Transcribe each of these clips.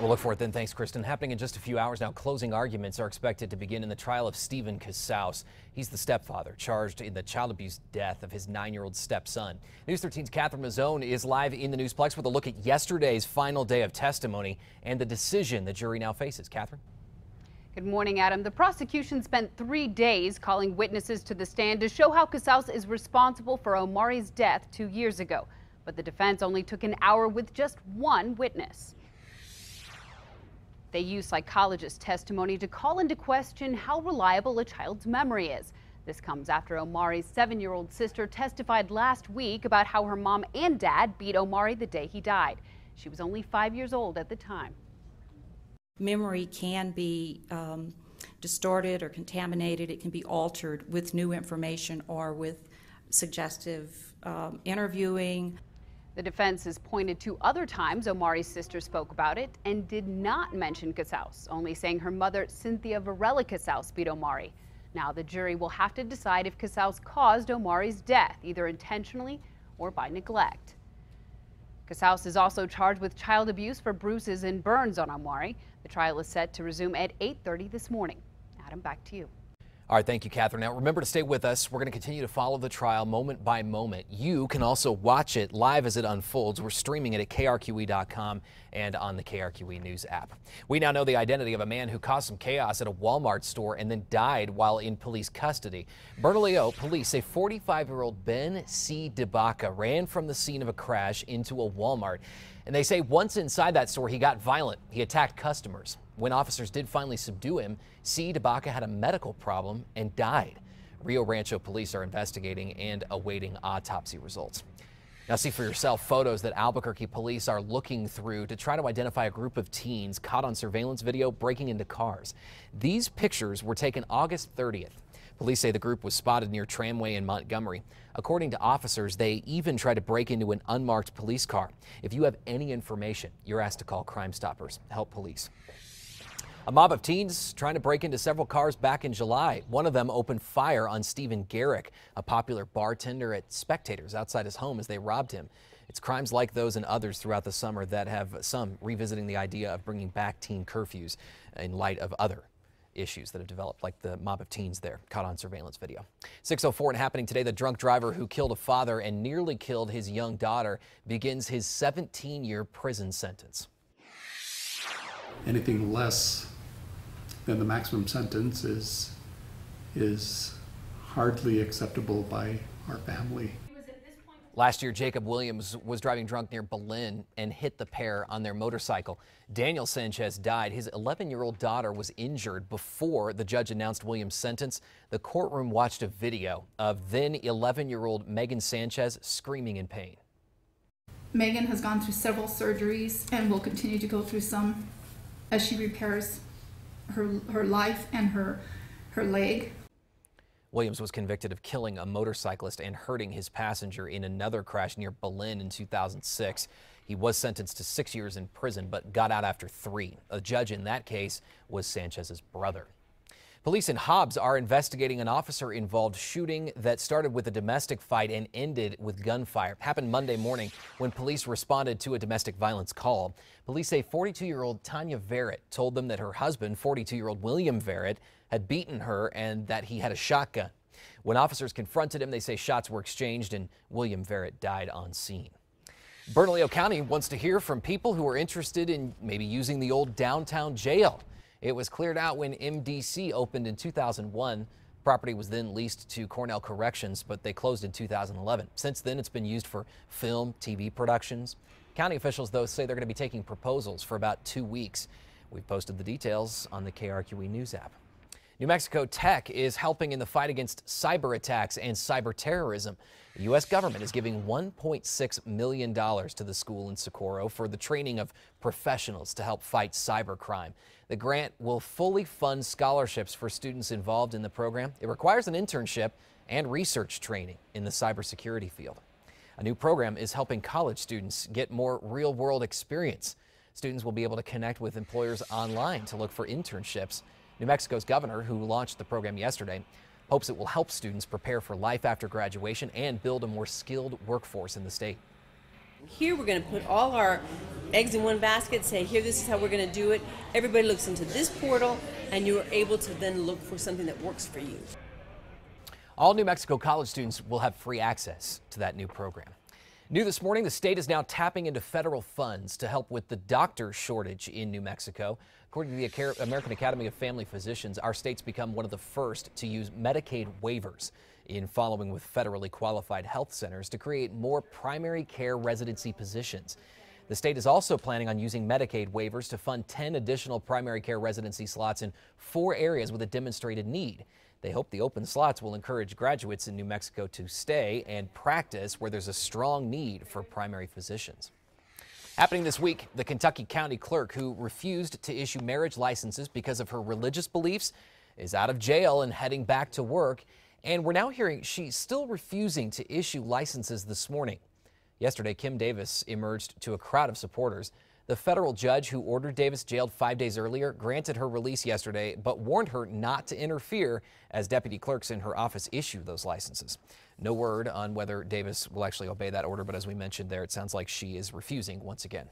We'll look for it then. Thanks, Kristen. Happening in just a few hours now, closing arguments are expected to begin in the trial of Stephen Casaus. He's the stepfather charged in the child abuse death of his 9-year-old stepson. News 13's Catherine Mazzone is live in the Newsplex with a look at yesterday's final day of testimony and the decision the jury now faces. Catherine? Good morning, Adam. The prosecution spent 3 days calling witnesses to the stand to show how Casaus is responsible for Omari's death 2 years ago. But the defense only took an hour with just one witness. They used psychologist testimony to call into question how reliable a child's memory is. This comes after Omari's 7-year-old sister testified last week about how her mom and dad beat Omari the day he died. She was only 5 years old at the time. Memory can be distorted or contaminated. It can be altered with new information or with suggestive interviewing. The defense has pointed to other times Omari's sister spoke about it and did not mention Casaus, only saying her mother, Cynthia Varela Casaus, beat Omari. Now the jury will have to decide if Casaus caused Omari's death, either intentionally or by neglect. Casaus is also charged with child abuse for bruises and burns on Omari. The trial is set to resume at 8:30 this morning. Adam, back to you. All right, thank you, Catherine. Now, remember to stay with us. We're going to continue to follow the trial moment by moment. You can also watch it live as it unfolds. We're streaming it at KRQE.com and on the KRQE News app. We now know the identity of a man who caused some chaos at a Walmart store and then died while in police custody. Bernalillo police say 45-year-old Ben C. DeBaca ran from the scene of a crash into a Walmart. And they say once inside that store, he got violent. He attacked customers. When officers did finally subdue him, C. DeBaca had a medical problem and died. Rio Rancho police are investigating and awaiting autopsy results. Now see for yourself photos that Albuquerque police are looking through to try to identify a group of teens caught on surveillance video breaking into cars. These pictures were taken August 30th. Police say the group was spotted near Tramway in Montgomery. According to officers, they even tried to break into an unmarked police car. If you have any information, you're asked to call Crime Stoppers. Help police. A mob of teens trying to break into several cars back in July. One of them opened fire on Stephen Garrick, a popular bartender at Spectators outside his home as they robbed him. It's crimes like those and others throughout the summer that have some revisiting the idea of bringing back teen curfews in light of other issues that have developed, like the mob of teens there caught on surveillance video. 6:04 and happening today, the drunk driver who killed a father and nearly killed his young daughter begins his 17-year prison sentence. Anything less than the maximum sentence is hardly acceptable by our family. Last year, Jacob Williams was driving drunk near Belen and hit the pair on their motorcycle. Daniel Sanchez died. His 11-year-old daughter was injured before the judge announced Williams' sentence. The courtroom watched a video of then 11-year-old Megan Sanchez screaming in pain. Megan has gone through several surgeries and will continue to go through some as she repairs her life and her leg. Williams was convicted of killing a motorcyclist and hurting his passenger in another crash near Belen in 2006. He was sentenced to 6 years in prison, but got out after 3. A judge in that case was Sanchez's brother. Police in Hobbs are investigating an officer-involved shooting that started with a domestic fight and ended with gunfire. Happened Monday morning when police responded to a domestic violence call. Police say 42-year-old Tanya Verrett told them that her husband, 42-year-old William Verrett, had beaten her and that he had a shotgun. When officers confronted him, they say shots were exchanged and William Verrett died on scene. Bernalillo County wants to hear from people who are interested in maybe using the old downtown jail. It was cleared out when MDC opened in 2001. Property was then leased to Cornell Corrections, but they closed in 2011. Since then, it's been used for film, TV productions. County officials, though, say they're going to be taking proposals for about 2 weeks. We've posted the details on the KRQE News app. New Mexico Tech is helping in the fight against cyber attacks and cyber terrorism. The U.S. government is giving $1.6 million to the school in Socorro for the training of professionals to help fight cybercrime. The grant will fully fund scholarships for students involved in the program. It requires an internship and research training in the cybersecurity field. A new program is helping college students get more real-world experience. Students will be able to connect with employers online to look for internships. New Mexico's governor, who launched the program yesterday, hopes it will help students prepare for life after graduation and build a more skilled workforce in the state. Here we're going to put all our eggs in one basket, say, here, this is how we're going to do it. Everybody looks into this portal, and you are able to then look for something that works for you. All New Mexico college students will have free access to that new program. New this morning, the state is now tapping into federal funds to help with the doctor shortage in New Mexico. According to the American Academy of Family Physicians, our state's become one of the first to use Medicaid waivers in following with federally qualified health centers to create more primary care residency positions. The state is also planning on using Medicaid waivers to fund 10 additional primary care residency slots in 4 areas with a demonstrated need. They hope the open slots will encourage graduates in New Mexico to stay and practice where there's a strong need for primary physicians. Happening this week, the Kentucky County Clerk who refused to issue marriage licenses because of her religious beliefs is out of jail and heading back to work. And we're now hearing she's still refusing to issue licenses this morning. Yesterday, Kim Davis emerged to a crowd of supporters. The federal judge who ordered Davis jailed 5 days earlier granted her release yesterday, but warned her not to interfere as deputy clerks in her office issue those licenses. No word on whether Davis will actually obey that order, but as we mentioned there, it sounds like she is refusing once again.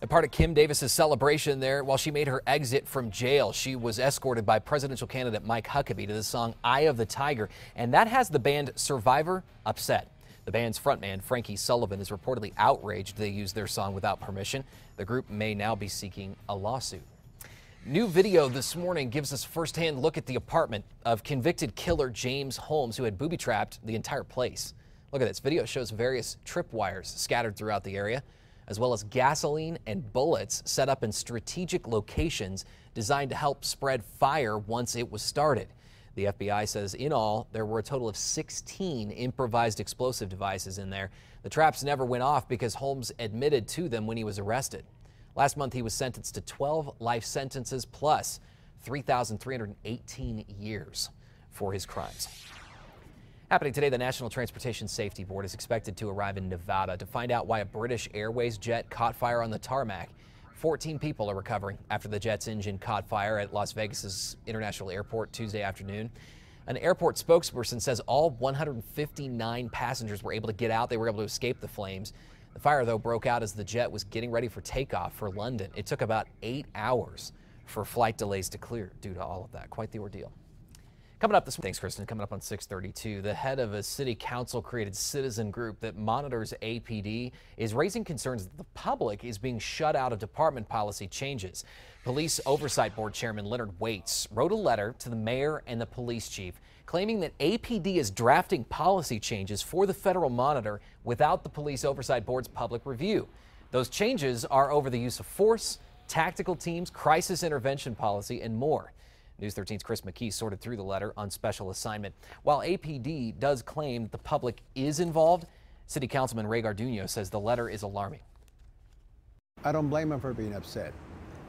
A part of Kim Davis's celebration there, while she made her exit from jail, she was escorted by presidential candidate Mike Huckabee to the song Eye of the Tiger, and that has the band Survivor upset. The band's frontman, Frankie Sullivan, is reportedly outraged they used their song without permission. The group may now be seeking a lawsuit. New video this morning gives us a firsthand look at the apartment of convicted killer James Holmes, who had booby-trapped the entire place. Look at this. Video shows various tripwires scattered throughout the area, as well as gasoline and bullets set up in strategic locations designed to help spread fire once it was started. The FBI says in all, there were a total of 16 improvised explosive devices in there. The traps never went off because Holmes admitted to them when he was arrested. Last month, he was sentenced to 12 life sentences plus 3,318 years for his crimes. Happening today, the National Transportation Safety Board is expected to arrive in Nevada to find out why a British Airways jet caught fire on the tarmac. 14 people are recovering after the jet's engine caught fire at Las Vegas's International Airport Tuesday afternoon. An airport spokesperson says all 159 passengers were able to get out. They were able to escape the flames. The fire, though, broke out as the jet was getting ready for takeoff for London. It took about 8 hours for flight delays to clear due to all of that. Quite the ordeal. Coming up this morning, thanks, Kristen. Coming up on 6:32, the head of a city council-created citizen group that monitors APD is raising concerns that the public is being shut out of department policy changes. Police Oversight Board Chairman Leonard Waits wrote a letter to the mayor and the police chief claiming that APD is drafting policy changes for the federal monitor without the Police Oversight Board's public review. Those changes are over the use of force, tactical teams, crisis intervention policy, and more. News 13's Chris McKee sorted through the letter on special assignment. While APD does claim that the public is involved, City Councilman Ray Garduno says the letter is alarming. I don't blame him for being upset.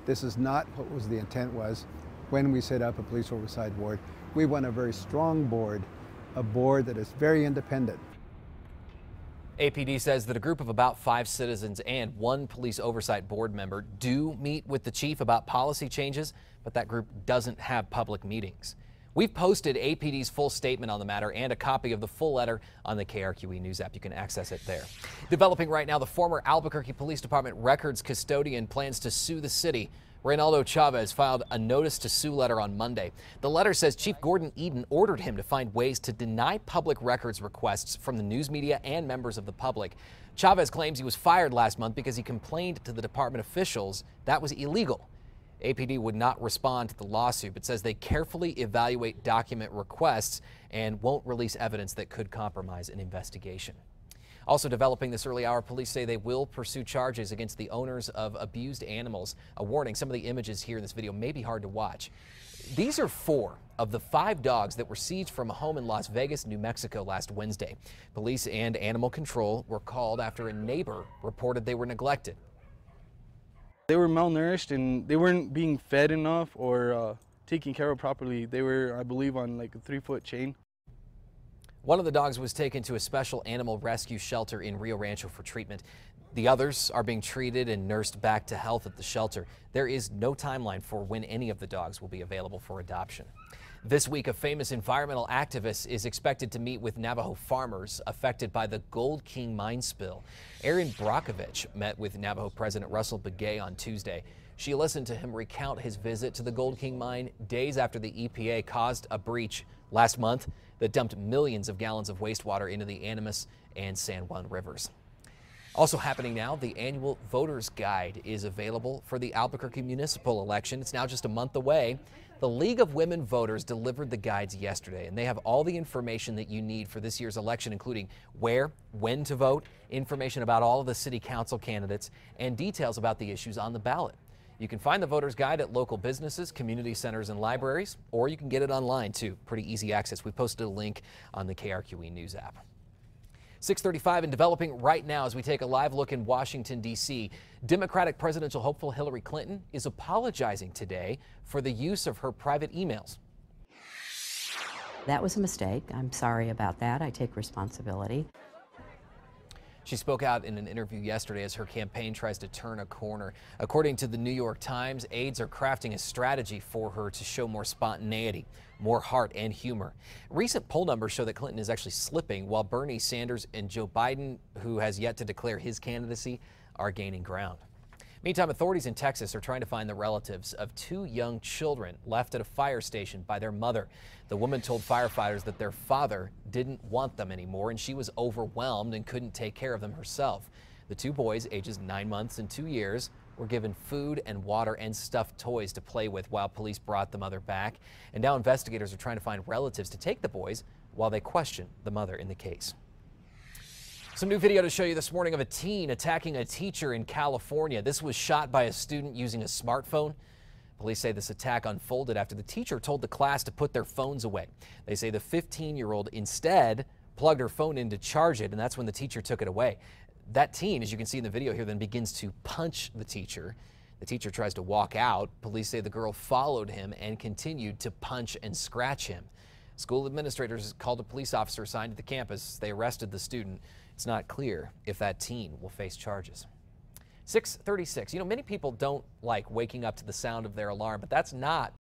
This is not what the intent was when we set up a police oversight board. We want a very strong board, a board that is very independent. APD says that a group of about 5 citizens and 1 police oversight board member do meet with the chief about policy changes, but that group doesn't have public meetings. We've posted APD's full statement on the matter and a copy of the full letter on the KRQE News app. You can access it there. Developing right now, the former Albuquerque Police Department records custodian plans to sue the city. Reynaldo Chavez filed a notice to sue letter on Monday. The letter says Chief Gordon Eden ordered him to find ways to deny public records requests from the news media and members of the public. Chavez claims he was fired last month because he complained to the department officials that was illegal. APD would not respond to the lawsuit, but says they carefully evaluate document requests and won't release evidence that could compromise an investigation. Also developing this early hour, police say they will pursue charges against the owners of abused animals. A warning, some of the images here in this video may be hard to watch. These are 4 of the 5 dogs that were seized from a home in Las Vegas, New Mexico last Wednesday. Police and animal control were called after a neighbor reported they were neglected. They were malnourished and they weren't being fed enough or taken care of properly. They were, I believe, on like a 3-foot chain. One of the dogs was taken to a special animal rescue shelter in Rio Rancho for treatment. The others are being treated and nursed back to health at the shelter. There is no timeline for when any of the dogs will be available for adoption. This week, a famous environmental activist is expected to meet with Navajo farmers affected by the Gold King mine spill. Erin Brockovich met with Navajo President Russell Begay on Tuesday. She listened to him recount his visit to the Gold King mine days after the EPA caused a breach last month that dumped millions of gallons of wastewater into the Animas and San Juan rivers. Also happening now, the annual Voters Guide is available for the Albuquerque municipal election. It's now just a month away. The League of Women Voters delivered the guides yesterday, and they have all the information that you need for this year's election, including where, when to vote, information about all of the city council candidates, and details about the issues on the ballot. You can find the Voters Guide at local businesses, community centers, and libraries, or you can get it online too. Pretty easy access. We posted a link on the KRQE News app. 6:35 and developing right now as we take a live look in Washington, D.C. Democratic presidential hopeful Hillary Clinton is apologizing today for the use of her private emails. That was a mistake. I'm sorry about that. I take responsibility. She spoke out in an interview yesterday as her campaign tries to turn a corner. According to the New York Times, aides are crafting a strategy for her to show more spontaneity, more heart and humor. Recent poll numbers show that Clinton is actually slipping, while Bernie Sanders and Joe Biden, who has yet to declare his candidacy, are gaining ground. Meantime, authorities in Texas are trying to find the relatives of two young children left at a fire station by their mother. The woman told firefighters that their father didn't want them anymore, and she was overwhelmed and couldn't take care of them herself. The two boys, ages 9 months and 2 years, were given food and water and stuffed toys to play with while police brought the mother back. And now investigators are trying to find relatives to take the boys while they question the mother in the case. Some new video to show you this morning of a teen attacking a teacher in California. This was shot by a student using a smartphone. Police say this attack unfolded after the teacher told the class to put their phones away. They say the 15-year-old instead plugged her phone in to charge it, and that's when the teacher took it away. That teen, as you can see in the video here, then begins to punch the teacher. The teacher tries to walk out. Police say the girl followed him and continued to punch and scratch him. School administrators called a police officer assigned to the campus. They arrested the student. It's not clear if that teen will face charges. 6:36. You know, many people don't like waking up to the sound of their alarm, but that's not